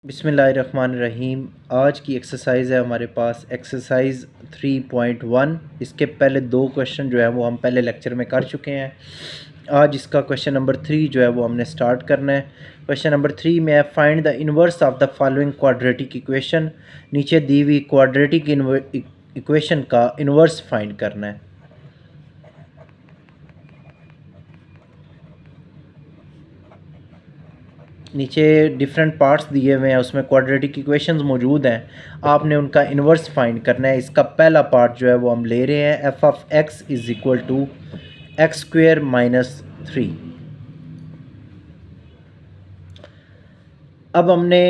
बिस्मिल्लाहिर्रहमानिर्रहीम। आज की एक्सरसाइज़ है हमारे पास एक्सरसाइज 3.1। इसके पहले दो क्वेश्चन जो है वो हम पहले लेक्चर में कर चुके हैं। आज इसका क्वेश्चन नंबर 3 जो है वो हमने स्टार्ट करना है। क्वेश्चन नंबर 3 में है find the inverse of the following quadratic equation. नीचे दी हुई क्वाड्रेटिक इक्वेशन का इन्वर्स फाइंड करना है। नीचे डिफरेंट पार्ट्स दिए हुए हैं, उसमें क्वाड्रेटिक इक्वेशंस मौजूद हैं, आपने उनका इन्वर्स फाइंड करना है। इसका पहला पार्ट जो है वो हम ले रहे हैं, F of X is equal to X square minus 3। अब हमने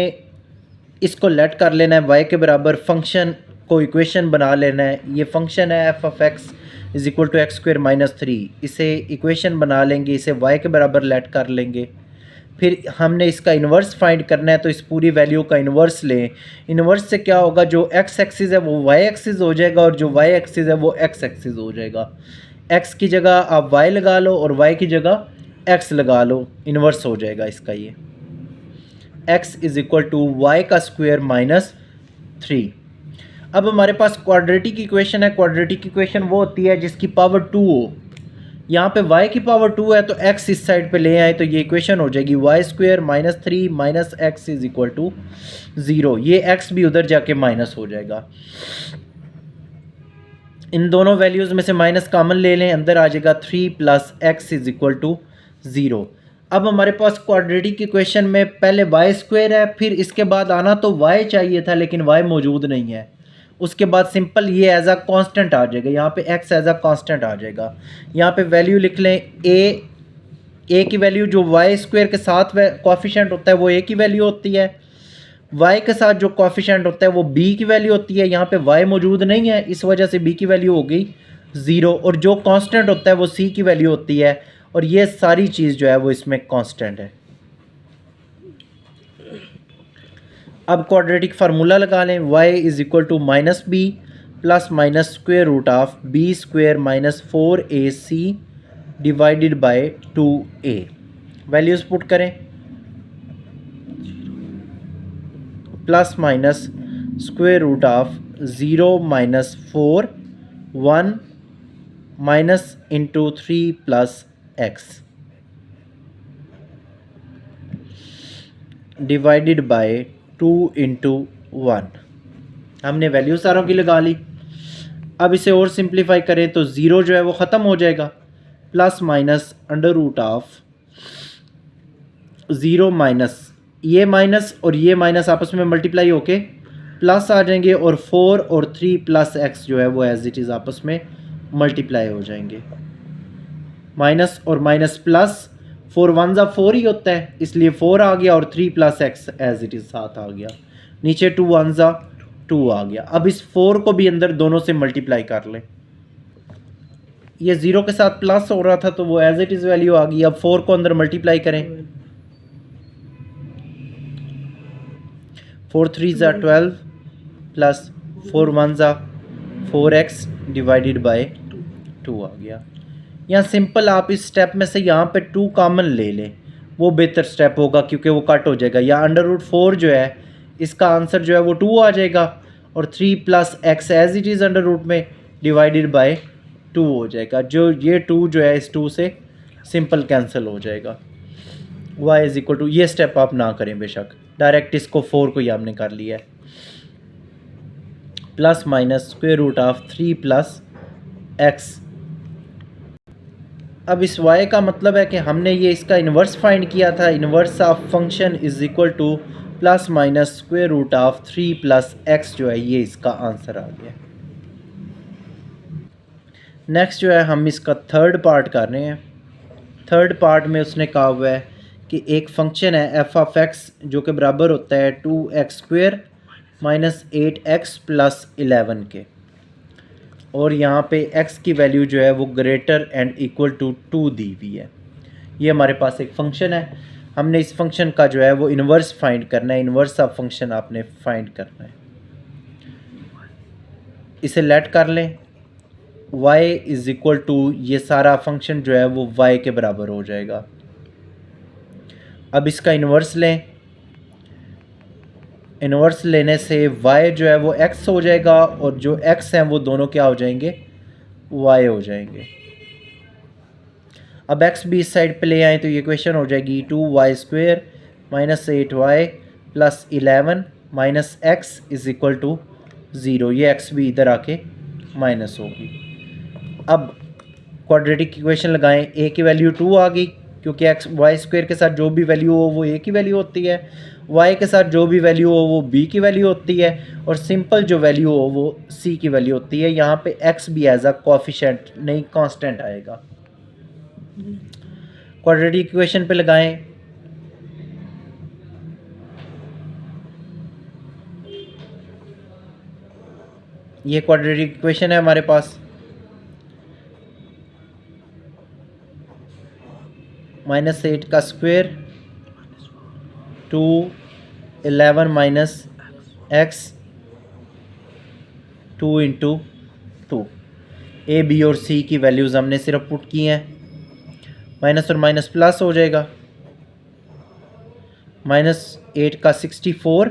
इसको लेट कर लेना है वाई के बराबर, फंक्शन को इक्वेशन बना लेना है। ये फंक्शन है F of X is equal to X square minus 3। इसे इक्वेशन बना लेंगे, इसे वाई के बराबर लेट कर लेंगे। फिर हमने इसका इन्वर्स फाइंड करना है, तो इस पूरी वैल्यू का इन्वर्स लें। इन्वर्स से क्या होगा, जो एक्स एक्सिस है वो वाई एक्सिस हो जाएगा और जो वाई एक्सिस है वो एक्स एक्सिस हो जाएगा। एक्स की जगह आप वाई लगा लो और वाई की जगह एक्स लगा लो, इन्वर्स हो जाएगा इसका। ये X is equal to Y का स्क्वायर माइनस 3। अब हमारे पास क्वाड्रेटिक इक्वेशन है। क्वाड्रेटिक इक्वेशन वो होती है जिसकी पावर 2 हो। यहाँ पे y की पावर 2 है तो x इस साइड पे ले आए तो ये इक्वेशन हो जाएगी Y square minus 3 minus X is equal to 0। ये x भी उधर जाके माइनस हो जाएगा। इन दोनों वैल्यूज़ में से माइनस कॉमन ले लें, अंदर आ जाएगा 3 plus X is equal to 0। अब हमारे पास क्वाड्रेटिक इक्वेशन में पहले वाई स्क्वेयर है, फिर इसके बाद आना तो y चाहिए था लेकिन y मौजूद नहीं है। उसके बाद सिंपल ये एज अ कांस्टेंट आ जाएगा, यहाँ पे x एज अ कांस्टेंट आ जाएगा। यहाँ पे वैल्यू लिख लें a की वैल्यू जो वाई स्क्वायर के साथ कोफिशिएंट होता है वो a की वैल्यू होती है, y के साथ जो कोफिशिएंट होता है वो b की वैल्यू होती है। यहाँ पे y मौजूद नहीं है, इस वजह से b की वैल्यू हो गई 0, और जो कांस्टेंट होता है वो c की वैल्यू होती है, और ये सारी चीज़ जो है वो इसमें कांस्टेंट है। अब क्वाड्रेटिक फार्मूला लगा लें, y is equal to minus B plus minus square root of B square minus 4ac divided by 2a। Values put करें, plus minus square root of 0 minus 4 1 minus into 3 plus X divided by 2 into 1। हमने value सारों की लगा ली। अब इसे और simplify करें तो 0 जो है वो ख़त्म हो जाएगा, plus minus under root of 0 minus ये माइनस और ये माइनस आपस में मल्टीप्लाई होके प्लस आ जाएंगे, और 4 और 3 प्लस एक्स जो है वो एज इट इज़ आपस में मल्टीप्लाई हो जाएंगे। माइनस और माइनस प्लस, 4 1 जा 4 ही होता है इसलिए 4 आ गया, और 3 plus X as it is साथ आ गया। नीचे 2 1 जा 2 आ गया। अब इस 4 को भी अंदर दोनों से मल्टीप्लाई कर लें। ये 0 के साथ प्लस हो रहा था तो वो एज इट इज़ वैल्यू आ गई। अब 4 को अंदर मल्टीप्लाई करें, 4 3 जा 12 प्लस 4 1 जा 4x डिवाइडेड बाय 2 आ गया। यहाँ सिंपल आप इस स्टेप में से यहाँ पे 2 कॉमन ले लें, वो बेहतर स्टेप होगा क्योंकि वो कट हो जाएगा। या अंडर रूट 4 जो है इसका आंसर जो है वो 2 आ जाएगा, और 3 plus X as it is under root में डिवाइडेड बाय 2 हो जाएगा। जो ये 2 जो है इस 2 से सिंपल कैंसिल हो जाएगा। y इज़ इक्वल टू, ये स्टेप आप ना करें बेशक, डायरेक्ट इसको 4 को ही हमने कर लिया है, plus minus square root of 3 plus X. अब इस y का मतलब है कि हमने ये इसका इन्वर्स फाइंड किया था। Inverse of function is equal to plus minus square root of 3 plus X जो है ये इसका आंसर आ गया। नेक्स्ट जो है हम इसका थर्ड पार्ट कर रहे हैं। थर्ड पार्ट में उसने कहा हुआ है कि एक फंक्शन है एफ ऑफ एक्स जो कि बराबर होता है 2x square minus 8x plus 11 के, और यहाँ पे x की वैल्यू जो है वो ग्रेटर एंड इक्वल टू 2 दी हुई है। ये हमारे पास एक फंक्शन है, हमने इस फंक्शन का जो है वो इन्वर्स फाइंड करना है। इन्वर्स ऑफ फंक्शन आपने फाइंड करना है। इसे लेट कर लें, y इज़ इक्वल टू, ये सारा फंक्शन जो है वो y के बराबर हो जाएगा। अब इसका इन्वर्स लें, इन्वर्स लेने से y जो है वो x हो जाएगा और जो x हैं वो दोनों क्या हो जाएंगे, y हो जाएंगे। अब x भी इस साइड पे ले आए तो ये इक्वेशन हो जाएगी 2y² minus 8y plus 11 minus x is equal to 0। ये x भी इधर आके माइनस होगी। अब क्वाड्रेटिक इक्वेशन लगाएं, a की वैल्यू 2 आ गई क्योंकि y² के साथ जो भी वैल्यू हो वो a की वैल्यू होती है, y के साथ जो भी वैल्यू हो वो b की वैल्यू होती है और सिंपल जो वैल्यू हो वो c की वैल्यू होती है। यहाँ पे x भी एज अ कोएफिशिएंट नहीं कांस्टेंट आएगा। क्वाड्रेटिक इक्वेशन पे लगाएं, ये क्वाड्रेटिक इक्वेशन है हमारे पास। -8 का square 2 11 minus X 2 into 2। A B और सी की वैल्यूज़ हमने सिर्फ पुट की हैं। माइनस और माइनस प्लस हो जाएगा। -8 का 64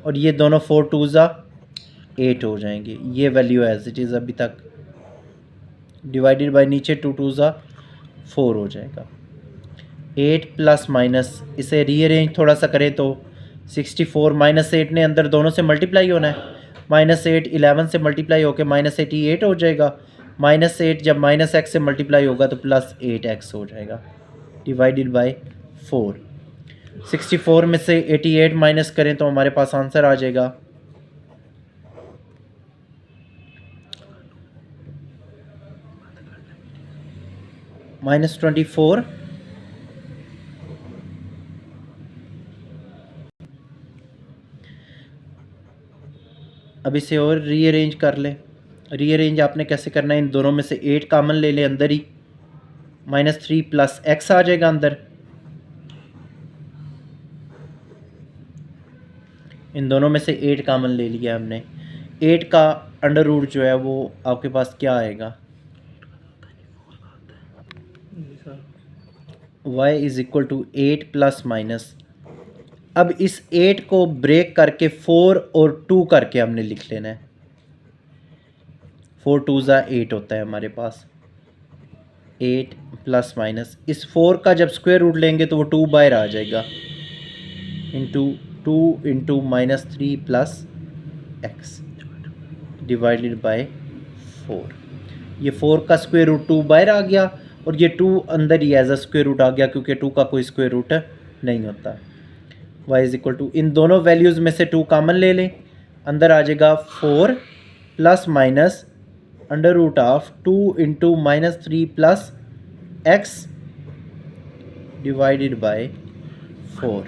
और ये दोनों 4 2 ज़ा 8 हो जाएंगे। ये वैल्यू एज इट इज़ अभी तक डिवाइडेड बाय नीचे 2 2 ज़ा 4 हो जाएगा। 8 प्लस माइनस, इसे रीअरेंज थोड़ा सा करें तो 64 -8 ने अंदर दोनों से मल्टीप्लाई होना है। -8 11 से मल्टीप्लाई होकर -88 हो जाएगा। -8 जब -x से मल्टीप्लाई होगा तो +8x हो जाएगा डिवाइडेड बाय 4। 64 में से 88 माइनस करें तो हमारे पास आंसर आ जाएगा -24। अब इसे और रीअरेंज कर लें। रीअरेंज आपने कैसे करना है, इन दोनों में से 8 कॉमन ले लें अंदर ही, -3 प्लस x आ जाएगा अंदर। इन दोनों में से 8 कॉमन ले लिया हमने। 8 का अंडर रूट जो है वो आपके पास क्या आएगा, y is equal to 8 plus minus. अब इस 8 को ब्रेक करके 4 और 2 करके हमने लिख लेना है। 4 2 ज़ा 8 होता है हमारे पास। 8 प्लस माइनस, इस 4 का जब स्क्वायर रूट लेंगे तो वो 2 बाहर आ जाएगा, into 2 into -3 plus X divided by 4। ये 4 का स्क्वायर रूट 2 बाहर आ गया और ये 2 अंदर ही एज अ स्क्वायर रूट आ गया क्योंकि 2 का कोई स्क्वायर रूट नहीं होता। y इज इक्वल टू, इन दोनों वैल्यूज़ में से 2 कॉमन ले लें, अंदर आ जाएगा 4 plus minus under root of 2 into -3 plus X divided by 4।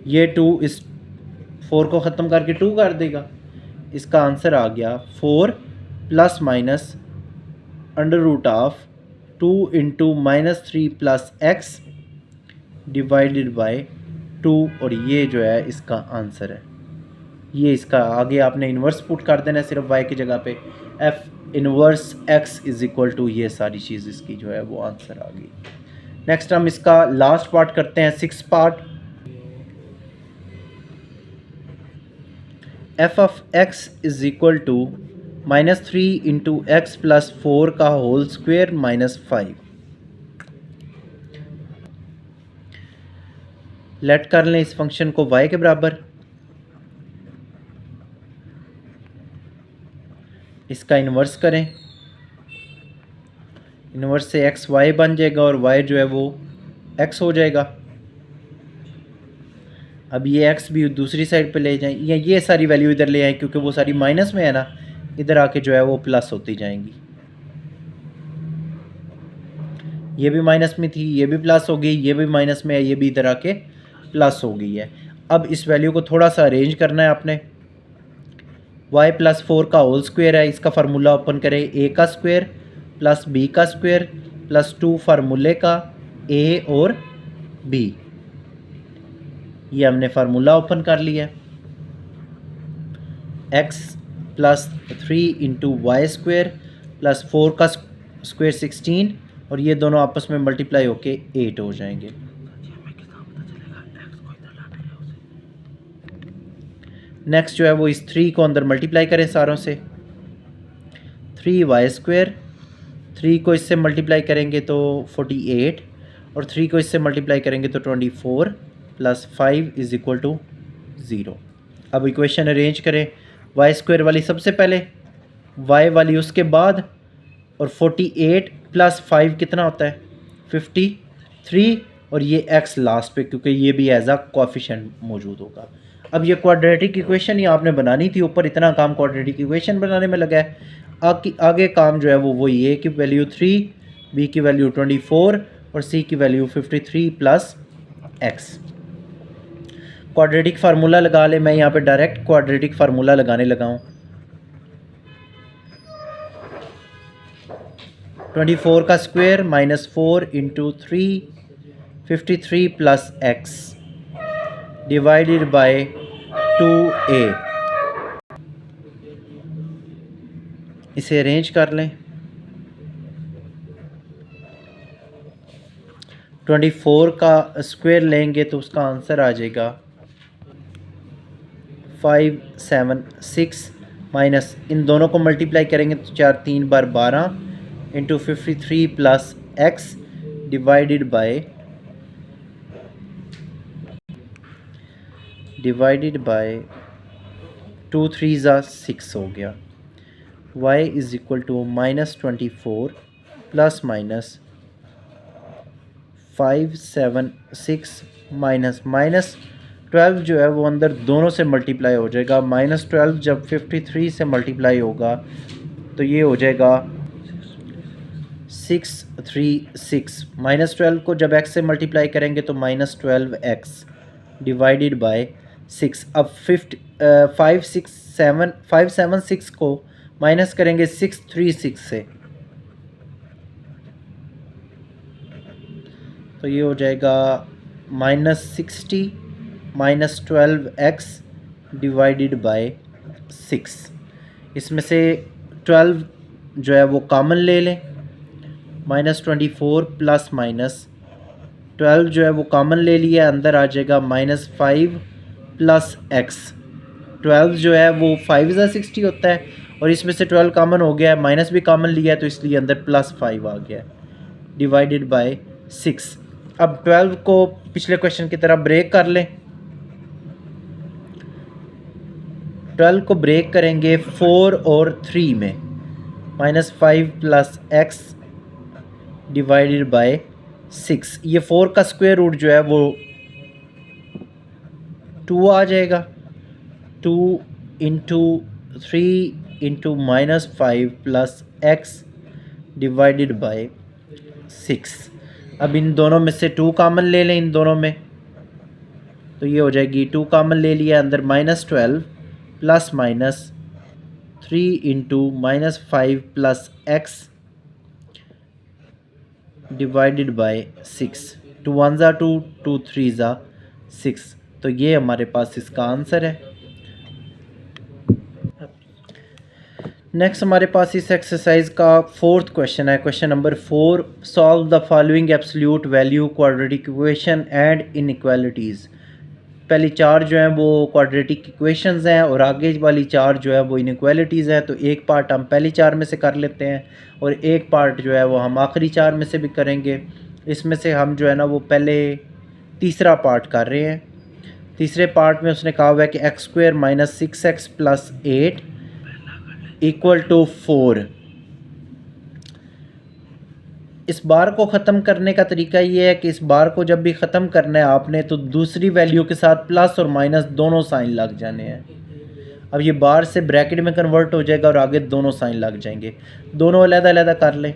ये 2 इस 4 को ख़त्म करके 2 कर देगा। इसका आंसर आ गया 4 plus minus under root of 2 into -3 plus X divided by 2 और ये जो है इसका आंसर है। ये इसका आगे आपने इन्वर्स पुट कर देना है सिर्फ y की जगह पे, f inverse x is equal to ये सारी चीज़ इसकी जो है वो आंसर आ गई। नेक्स्ट हम इसका लास्ट पार्ट करते हैं, 6 part. f of x is equal to -3 into X plus 4 का होल स्क्वेयर -5। लेट कर लें इस फंक्शन को y के बराबर। इसका इन्वर्स करें, इन्वर्स से एक्स वाई बन जाएगा और y जो है वो x हो जाएगा। अब ये x भी दूसरी साइड पे ले जाएं, या ये सारी वैल्यू इधर ले आएं क्योंकि वो सारी माइनस में है ना, इधर आके जो है वो प्लस होती जाएंगी। ये भी माइनस में थी, ये भी प्लस हो गई, ये भी माइनस में है, ये भी इधर आके प्लस हो गई है। अब इस वैल्यू को थोड़ा सा अरेंज करना है आपने। y प्लस 4 का होल स्क्वायर है, इसका फार्मूला ओपन करें, a का स्क्वायर प्लस b का स्क्वायर प्लस 2 फार्मूले का a और b। ये हमने फार्मूला ओपन कर लिया। x plus 3 into Y square plus 4 का स्क्वायर 16 और ये दोनों आपस में मल्टीप्लाई होके 8 हो जाएंगे। नेक्स्ट जो है वो इस 3 को अंदर मल्टीप्लाई करें सारों से, 3y², 3 को इससे मल्टीप्लाई करेंगे तो 48 और 3 को इससे मल्टीप्लाई करेंगे तो 24 + 5 = 0। अब इक्वेशन अरेंज करें, y² वाली सबसे पहले, y वाली उसके बाद, और 48 + 5 कितना होता है 53, और ये x लास्ट पे क्योंकि ये भी एज अ कोएफिशिएंट मौजूद होगा। अब ये क्वाड्रेटिक इक्वेशन ही आपने बनानी थी, ऊपर इतना काम क्वाड्रेटिक इक्वेशन बनाने में लगा है। आगे काम जो है वो वही है कि वैल्यू 3, b की वैल्यू 24 और c की वैल्यू 53 + x। क्वाड्रेटिक फार्मूला लगा ले, मैं यहाँ पे डायरेक्ट क्वाड्रेटिक फार्मूला लगाने लगा हूँ। 24 का square -4 × 3, 53 + x divided by 2a। इसे अरेंज कर लें। 24 का स्क्वायर लेंगे तो उसका आंसर आ जाएगा 576, माइनस इन दोनों को मल्टीप्लाई करेंगे तो 4 3 बार 12 × 53 + x डिवाइडेड बाय 2 3 6 हो गया। y = -24 ± 576 माइनस 12 जो है वो अंदर दोनों से मल्टीप्लाई हो जाएगा। -12 जब 53 से मल्टीप्लाई होगा तो ये हो जाएगा 636। -12 को जब x से मल्टीप्लाई करेंगे तो -12x डिवाइडेड बाय 6। अब 576 को माइनस करेंगे 636 से तो ये हो जाएगा -60 -12x डिवाइडेड बाय 6। इसमें से 12 जो है वो कॉमन ले लें, -24 + -12 जो है वो कॉमन ले लिया, अंदर आ जाएगा -5 + x। 12 जो है वो 5 × 60 होता है और इसमें से 12 कॉमन हो गया है, माइनस भी कॉमन लिया है तो इसलिए अंदर +5 आ गया डिवाइडेड बाय 6। अब 12 को पिछले क्वेश्चन की तरह ब्रेक कर लें। 12 को ब्रेक करेंगे 4 और 3 में, -5 + x डिवाइडेड बाय 6। ये 4 का स्क्वायर रूट जो है वो 2 आ जाएगा। 2 × 3 × -5 + x डिवाइडेड बाय 6। अब इन दोनों में से 2 कॉमन ले लें, इन दोनों में तो ये हो जाएगी 2 कॉमन ले लिया, अंदर -12 ± 3 × -5 + x डिवाइडेड बाय 6। 2 1 = 2, 2 3 = 6। तो ये हमारे पास इसका आंसर है। नेक्स्ट हमारे पास इस एक्सरसाइज का 4th क्वेश्चन है, question number 4। Solve the following absolute value quadratic equation and inequalities. पहली 4 जो हैं वो क्वाड्रेटिक इक्वेशंस हैं और आगे वाली 4 जो है वो इनइक्वालिटीज़ हैं। तो एक पार्ट हम पहली 4 में से कर लेते हैं और एक पार्ट जो है वो हम आखिरी 4 में से भी करेंगे। इसमें से हम जो है ना वो पहले तीसरा पार्ट कर रहे हैं। तीसरे पार्ट में उसने कहा हुआ है कि x² - 6x + 8 = 4। इस बार को ख़त्म करने का तरीका ये है कि इस बार को जब भी ख़त्म करना है आपने तो दूसरी वैल्यू के साथ प्लस और माइनस दोनों साइन लग जाने हैं। अब ये बार से ब्रैकेट में कन्वर्ट हो जाएगा और आगे दोनों साइन लग जाएंगे। दोनों अलग-अलग कर लें,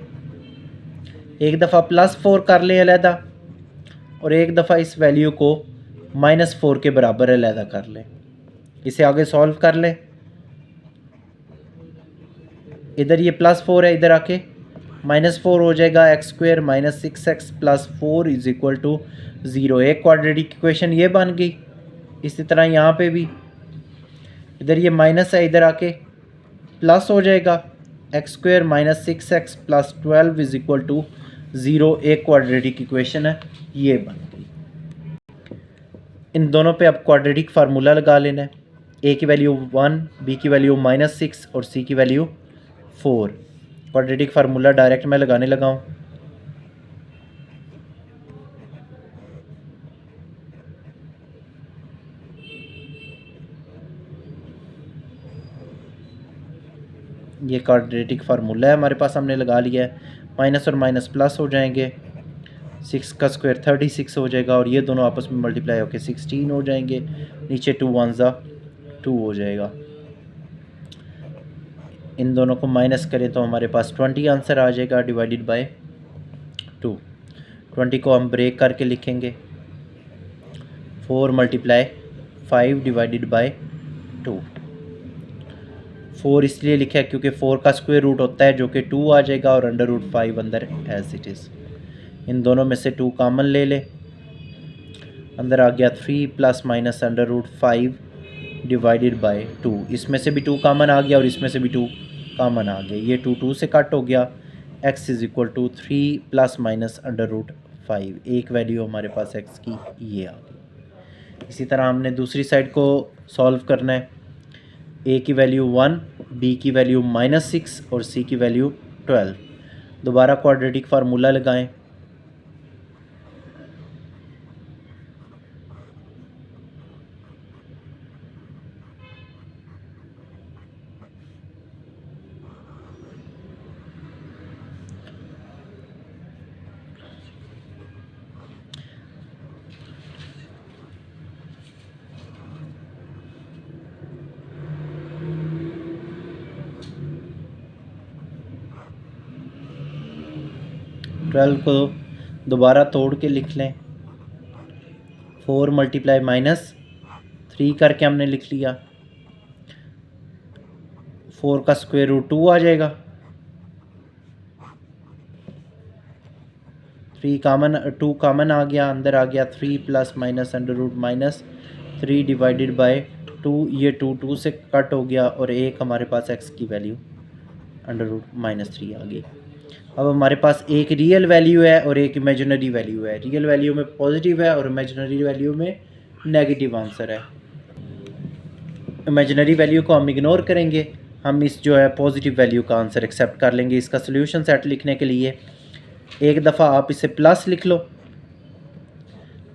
एक दफ़ा +4 कर लें अलग और एक दफ़ा इस वैल्यू को -4 के बराबर अलग कर लें। इसे आगे सॉल्व कर लें। इधर ये +4 है, इधर आके -4 हो जाएगा। x² - 6x + 4 = 0। एक क्वाड्रेटिक इक्वेशन ये बन गई। इसी तरह यहाँ पे भी इधर ये माइनस है, इधर आके प्लस हो जाएगा। x² - 6x + 12 = 0। एक क्वाड्रेटिक इक्वेशन है ये बन गई। इन दोनों पे अब क्वाड्रेटिक फार्मूला लगा लेना है। ए की वैल्यू 1, बी की वैल्यू -6 और सी की वैल्यू 4। क्वाड्रेटिक फार्मूला डायरेक्ट मैं लगाने लगा हूँ। ये क्वाड्रेटिक फार्मूला है हमारे पास, हमने लगा लिया है। माइनस और माइनस प्लस हो जाएंगे, 6 का स्क्वायर 36 हो जाएगा और ये दोनों आपस में मल्टीप्लाई होकर 16 हो जाएंगे। नीचे 2 1 2 हो जाएगा। इन दोनों को माइनस करें तो हमारे पास 20 आंसर आ जाएगा डिवाइडेड बाय 2। 20 को हम ब्रेक करके लिखेंगे, 4 × 5 डिवाइडेड बाय 2। 4 इसलिए लिखा है क्योंकि 4 का स्क्वायर रूट होता है जो कि 2 आ जाएगा और √5 अंदर एज इट इज़। इन दोनों में से 2 कॉमन ले ले, अंदर आ गया 3 ± √5 डिवाइडेड बाय 2। इसमें से भी 2 कॉमन आ गया और इसमें से भी 2 कॉमन आ गया। ये 2 2 से कट हो गया। x = 3 ± √5। एक वैल्यू हमारे पास x की ये आ गई। इसी तरह हमने दूसरी साइड को सॉल्व करना है। a की वैल्यू 1, b की वैल्यू -6 और c की वैल्यू 12। दोबारा क्वाड्रेटिक फार्मूला लगाएं। ट्वेल्व को दोबारा तोड़ के लिख लें। 4 × -3 करके हमने लिख लिया। 4 का स्क्वायर रूट 2 आ जाएगा। 2 कॉमन आ गया, अंदर आ गया 3 ± -3 डिवाइडेड बाय 2। ये 2 2 से कट हो गया और एक हमारे पास x की वैल्यू √-3 आ गई। अब हमारे पास एक रियल वैल्यू है और एक इमेजिनरी वैल्यू है। रियल वैल्यू में पॉजिटिव है और इमेजिनरी वैल्यू में नेगेटिव आंसर है। इमेजिनरी वैल्यू को हम इग्नोर करेंगे, हम इस जो है पॉजिटिव वैल्यू का आंसर एक्सेप्ट कर लेंगे। इसका सोल्यूशन सेट लिखने के लिए एक दफ़ा आप इसे प्लस लिख लो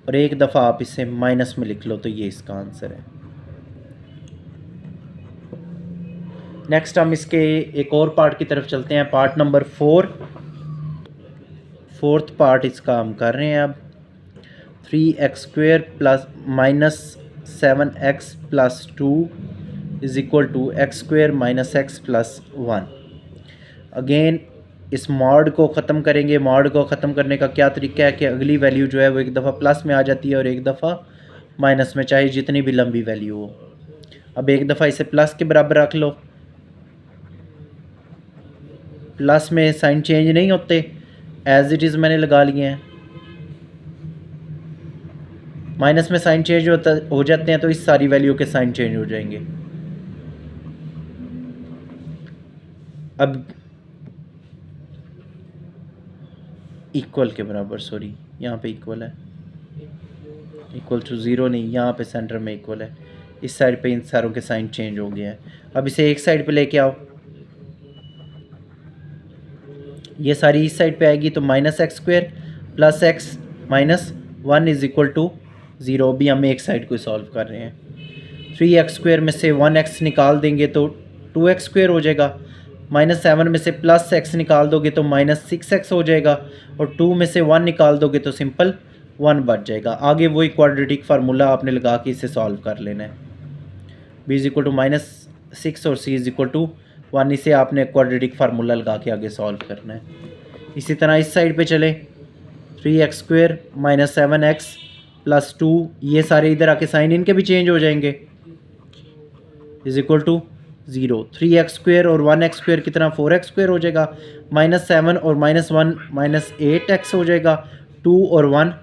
और एक दफ़ा आप इसे माइनस में लिख लो, तो ये इसका आंसर है। नेक्स्ट हम इसके एक और पार्ट की तरफ चलते हैं, पार्ट नंबर 4। फोर्थ पार्ट इसका हम कर रहे हैं अब। 3x² ± 7x + 2 = x² - x + 1। Again इस मॉड को ख़त्म करेंगे। मॉड को ख़त्म करने का क्या तरीका है कि अगली वैल्यू जो है वो एक दफ़ा प्लस में आ जाती है और एक दफ़ा माइनस में, चाहे जितनी भी लंबी वैल्यू हो। अब एक दफ़ा इसे प्लस के बराबर रख लो। प्लस में साइन चेंज नहीं होते, एज इट इज़ मैंने लगा लिए हैं। माइनस में साइन चेंज हो जाते हैं तो इस सारी वैल्यू के साइन चेंज हो जाएंगे। अब इक्वल के बराबर, सॉरी यहाँ पे इक्वल है, इक्वल टू 0 नहीं, यहाँ पे सेंटर में इक्वल है। इस साइड पे इन सारों के साइन चेंज हो गए हैं। अब इसे एक साइड पे लेके आओ, ये सारी इस साइड पे आएगी तो -x² + x - 1 = 0। अभी हम एक साइड को सॉल्व कर रहे हैं। 3x² में से 1x निकाल देंगे तो 2x² हो जाएगा। -7 में से +x निकाल दोगे तो -6x हो जाएगा और 2 में से 1 निकाल दोगे तो सिंपल 1 बच जाएगा। आगे वही क्वाड्रेटिक फार्मूला आपने लगा के इसे सॉल्व कर लेना है। b = -6 और c = 1। इसे आपने क्वाड्रेटिक फार्मूला लगा के आगे सॉल्व करना है। इसी तरह इस साइड पे चले, 3x² - 7x + 2, ये सारे इधर आके साइन इनके भी चेंज हो जाएंगे, = 0। 3x² और 1x² कितना 4x² हो जाएगा। -7 और -1 -8x हो जाएगा। 2 और 1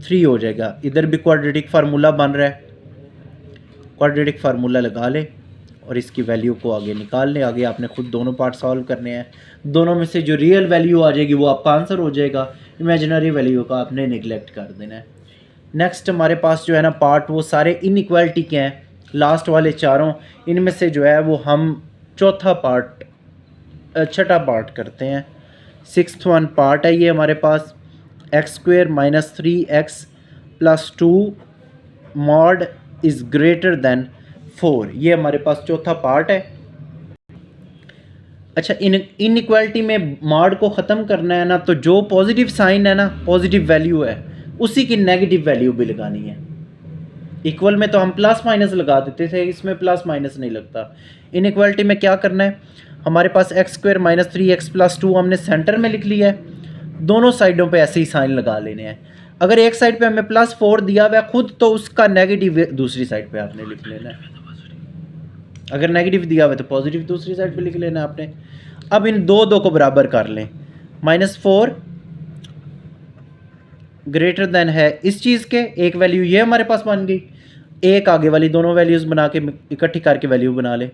3 हो जाएगा। इधर भी क्वाड्रेटिक फार्मूला बन रहा है, क्वाड्रेटिक फार्मूला लगा ले और इसकी वैल्यू को आगे निकाल लें। आगे आपने खुद दोनों पार्ट सॉल्व करने हैं। दोनों में से जो रियल वैल्यू आ जाएगी वो आपका आंसर हो जाएगा। इमेजिनरी वैल्यू का आपने निगलेक्ट कर देना है। नेक्स्ट हमारे पास जो है ना पार्ट, वो सारे इनइक्वालिटी के हैं। लास्ट वाले चारों, इनमें से जो है वो हम चौथा पार्ट छठा पार्ट करते हैं। सिक्स्थ वन पार्ट है ये हमारे पास, X square minus 3x plus 2 mod is greater than 4, ये हमारे पास चौथा पार्ट है। अच्छा, इनइक्वालिटी में मॉड को ख़त्म करना है ना, तो जो पॉजिटिव साइन है ना, पॉजिटिव वैल्यू है, उसी की नेगेटिव वैल्यू भी लगानी है। इक्वल में तो हम प्लस माइनस लगा देते थे, इसमें प्लस माइनस नहीं लगता। इनइक्वालिटी में क्या करना है, हमारे पास X square minus 3x plus 2 हमने सेंटर में लिख लिया है, दोनों साइडों पे ऐसे ही साइन लगा लेने हैं। अगर एक साइड पे हमें +4 दिया हुआ है खुद, तो उसका नेगेटिव दूसरी साइड पे आपने लिख लेना है। अगर नेगेटिव दिया हुआ है तो पॉजिटिव दूसरी साइड पे लिख लेना है आपने। अब इन दो को बराबर कर लें। -4 ग्रेटर देन है इस चीज़ के, एक वैल्यू ये हमारे पास बन गई, एक आगे वाली दोनों वैल्यूज़ बना के इकट्ठी करके वैल्यू बना लें।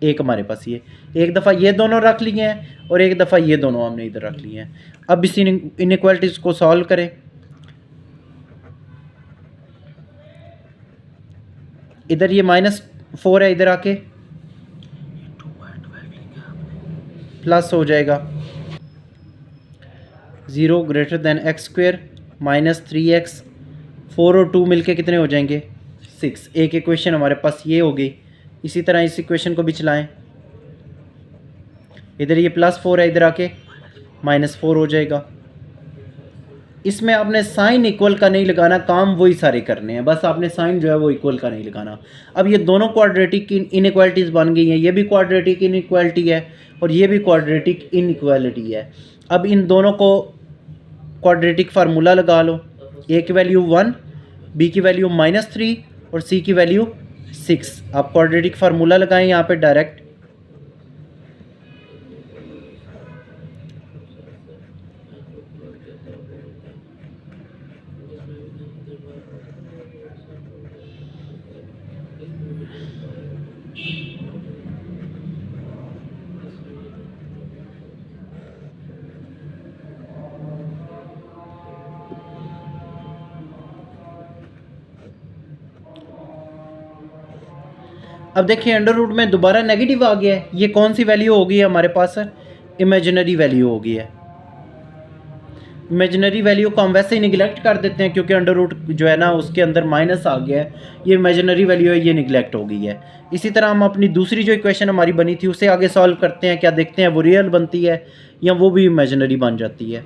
एक हमारे पास ये, एक दफ़ा ये दोनों रख लिए हैं और एक दफ़ा ये दोनों हमने इधर रख लिए हैं। अब इस इनइक्वालिटीज़ को सॉल्व करें। इधर ये -4 है, इधर आके प्लस हो जाएगा। 0 greater than x square minus 3x, 4 और 2 मिलके कितने हो जाएंगे 6। एक इक्वेशन हमारे पास ये हो गई। इसी तरह इस इक्वेशन को भी चलाएं। इधर ये +4 है, इधर आके -4 हो जाएगा। इसमें आपने साइन इक्वल का नहीं लगाना, काम वही सारे करने हैं, बस आपने साइन जो है वो इक्वल का नहीं लगाना। अब ये दोनों क्वाड्रेटिक इनइक्वालिटीज़ बन गई हैं, ये भी क्वाड्रेटिक इनइक्वालिटी है और ये भी क्वाड्रेटिक इनइक्वालिटी है। अब इन दोनों को क्वाड्रेटिक फार्मूला लगा लो। ए की वैल्यू 1, बी की वैल्यू -3 और सी की वैल्यू 6। आप क्वाड्रेटिक फार्मूला लगाएं यहाँ पे डायरेक्ट। अब देखिए अंडर रूट में दोबारा नेगेटिव आ गया है। ये कौन सी वैल्यू होगी हमारे पास, इमेजिनरी वैल्यू होगी है। इमेजिनरी वैल्यू को हम वैसे ही निगलेक्ट कर देते हैं क्योंकि अंडर रूट जो है ना उसके अंदर माइनस आ गया है। ये इमेजिनरी वैल्यू है, ये निगलेक्ट हो गई है। इसी तरह हम अपनी दूसरी जो इक्वेशन हमारी बनी थी उसे आगे सॉल्व करते हैं, क्या देखते हैं वो रियल बनती है या वो भी इमेजिनरी बन जाती है।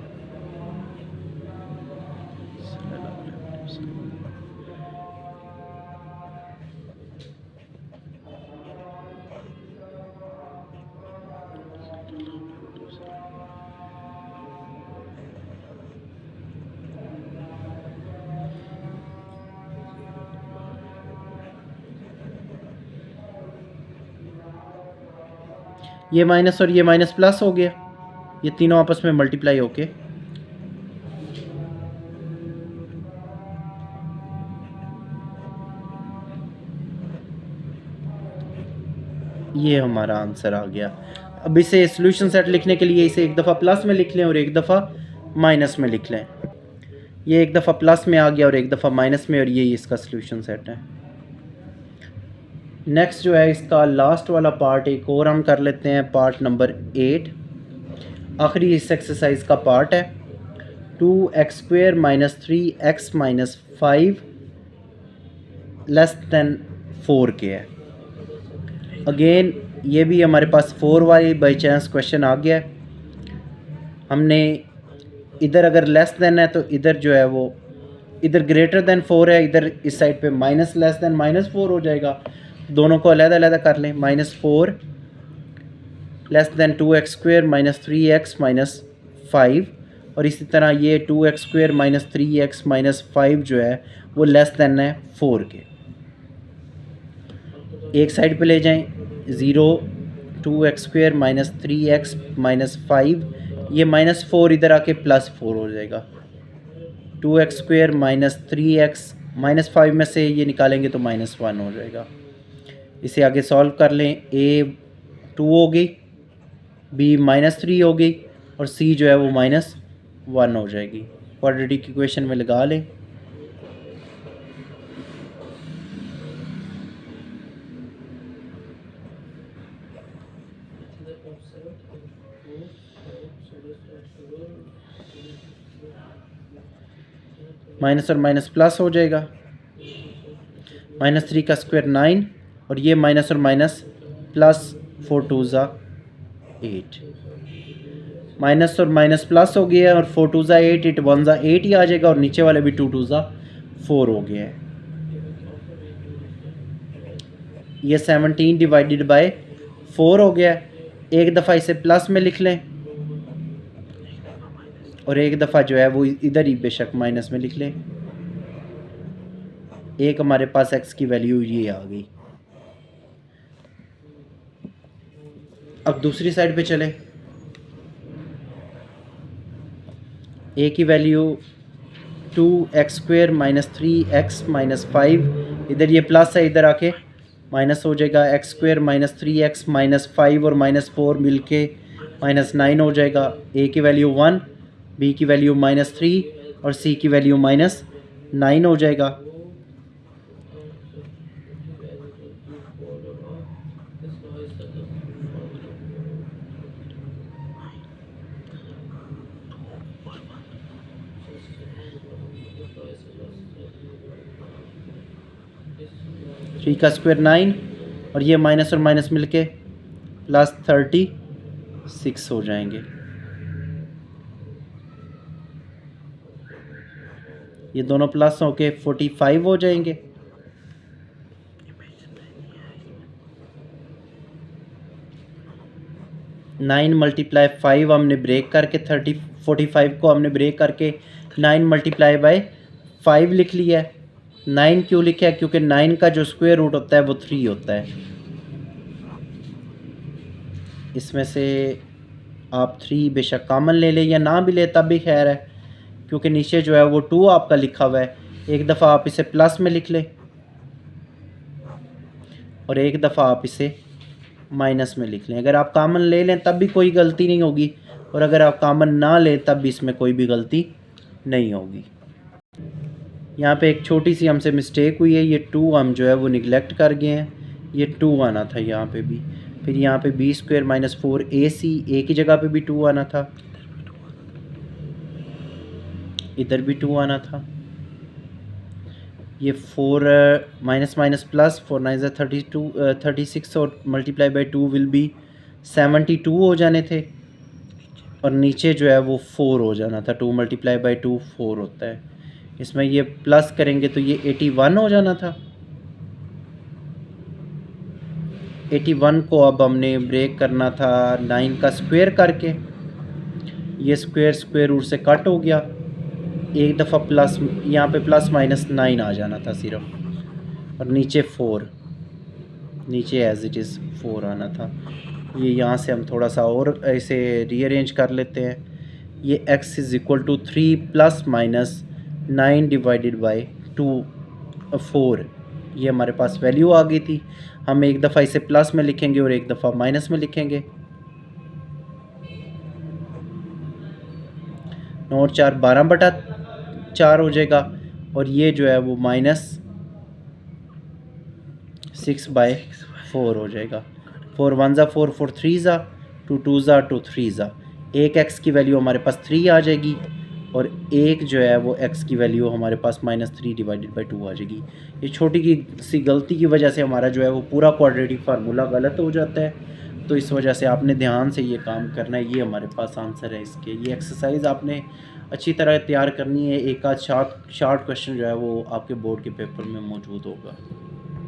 ये माइनस और ये माइनस प्लस हो गया, ये तीनों आपस में मल्टीप्लाई होके ये हमारा आंसर आ गया। अब इसे सॉल्यूशन सेट लिखने के लिए इसे एक दफ़ा प्लस में लिख लें और एक दफ़ा माइनस में लिख लें। ये एक दफ़ा प्लस में आ गया और एक दफ़ा माइनस में, और ये इसका सॉल्यूशन सेट है। नेक्स्ट जो है इसका लास्ट वाला पार्ट एक और हम कर लेते हैं, पार्ट नंबर 8, आखिरी इस एक्सरसाइज का पार्ट है। 2x² minus 3x minus 5 less than 4 के है। अगेन ये भी हमारे पास 4 वाली बाई चांस क्वेश्चन आ गया है। हमने इधर अगर लेस देन है तो इधर जो है वो इधर ग्रेटर देन 4 है, इधर इस साइड पे माइनस लेस देन -4 हो जाएगा। दोनों को अलग-अलग कर लें। -4 less than 2x² minus 3x minus 5, और इसी तरह ये 2x² माइनस 3x माइनस 5 जो है वो लेस देन है 4 के। एक साइड पे ले जाएं। 0 2x² माइनस 3x माइनस 5, ये -4 इधर आके +4 हो जाएगा। 2x² माइनस 3x माइनस 5 में से ये निकालेंगे तो -1 हो जाएगा। इसे आगे सॉल्व कर लें। a 2 हो गई, b -3 हो गई और c जो है वो -1 हो जाएगी। क्वाड्रेटिक इक्वेशन में लगा लें। माइनस और माइनस प्लस हो जाएगा, -3 का स्क्वायर 9 और ये माइनस और माइनस प्लस 4 2 ज़ा 8, माइनस और माइनस प्लस हो गया है और 4 2 ज़ा 8, 8 1 ज़ा 8 ही आ जाएगा और नीचे वाले भी 2 2 ज़ा 4 हो गया है। ये 17 डिवाइडेड बाय 4 हो गया है। एक दफ़ा इसे प्लस में लिख लें और एक दफ़ा जो है वो इधर ही बेशक माइनस में लिख लें। एक हमारे पास x की वैल्यू ये आ गई। अब दूसरी साइड पे चलें। a की वैल्यू 2x² - 3x - 5, इधर ये प्लस है, इधर आके माइनस हो जाएगा। x² - 3x - 5 और -4 मिलके -9 हो जाएगा। a की वैल्यू 1, b की वैल्यू -3 और c की वैल्यू -9 हो जाएगा। थ्री का स्क्वायर 9 और ये माइनस और माइनस मिलके +36 हो जाएंगे। ये दोनों प्लस होके 45 हो जाएंगे। नाइन मल्टीप्लाई 5 हमने ब्रेक करके 45 को हमने ब्रेक करके 9 मल्टीप्लाई बाय 5 लिख लिया है। 9 क्यों लिखा है? क्योंकि 9 का जो स्क्वायर रूट होता है वो 3 होता है। इसमें से आप 3 बेशक कॉमन ले लें या ना भी ले तब भी खैर है, क्योंकि नीचे जो है वो 2 आपका लिखा हुआ है। एक दफ़ा आप इसे प्लस में लिख लें और एक दफ़ा आप इसे माइनस में लिख लें। अगर आप कॉमन ले लें तब भी कोई गलती नहीं होगी और अगर आप कॉमन ना लें तब भी इसमें कोई भी गलती नहीं होगी। यहाँ पे एक छोटी सी हमसे मिस्टेक हुई है, ये 2 हम जो है वो निगलेक्ट कर गए हैं। ये 2 आना था यहाँ पे भी। फिर यहाँ पे b² - 4ac, a की जगह पे भी 2 आना था, इधर भी 2 आना था। ये 4 माइनस माइनस प्लस 4 9 36 और मल्टीप्लाई बाई 2 विल बी 72 हो जाने थे और नीचे जो है वो 4 हो जाना था। 2 मल्टीप्लाई बाई 2 4 होता है। इसमें ये प्लस करेंगे तो ये 81 हो जाना था। 81 को अब हमने ब्रेक करना था 9 का स्क्वायर करके। ये स्क्वायर रूट से कट हो गया। एक दफ़ा प्लस, यहाँ पे +-9 आ जाना था सिर्फ और नीचे 4, नीचे एज इट इज़ 4 आना था। ये यहाँ से हम थोड़ा सा और ऐसे रीअरेंज कर लेते हैं। ये x = 3 ± 9 डिवाइडेड बाई 2 4, ये हमारे पास वैल्यू आ गई थी। हम एक दफ़ा इसे प्लस में लिखेंगे और एक दफ़ा माइनस में लिखेंगे। 9 और 4 12/4 हो जाएगा और ये जो है वो -6/4 हो जाएगा। 4 1 ज़ा 4, 4 3 ज़ा 2 2 ज़ा 2 3 ज़ा। एक x की वैल्यू हमारे पास 3 आ जाएगी और एक जो है वो x की वैल्यू हमारे पास -3 डिवाइडेड बाई 2 आ जाएगी। ये छोटी सी गलती की वजह से हमारा जो है वो पूरा क्वाड्रेटिक फार्मूला गलत हो जाता है, तो इस वजह से आपने ध्यान से ये काम करना है। ये हमारे पास आंसर है इसके। ये एक्सरसाइज आपने अच्छी तरह तैयार करनी है। एक आध शार्ट क्वेश्चन जो है वो आपके बोर्ड के पेपर में मौजूद होगा।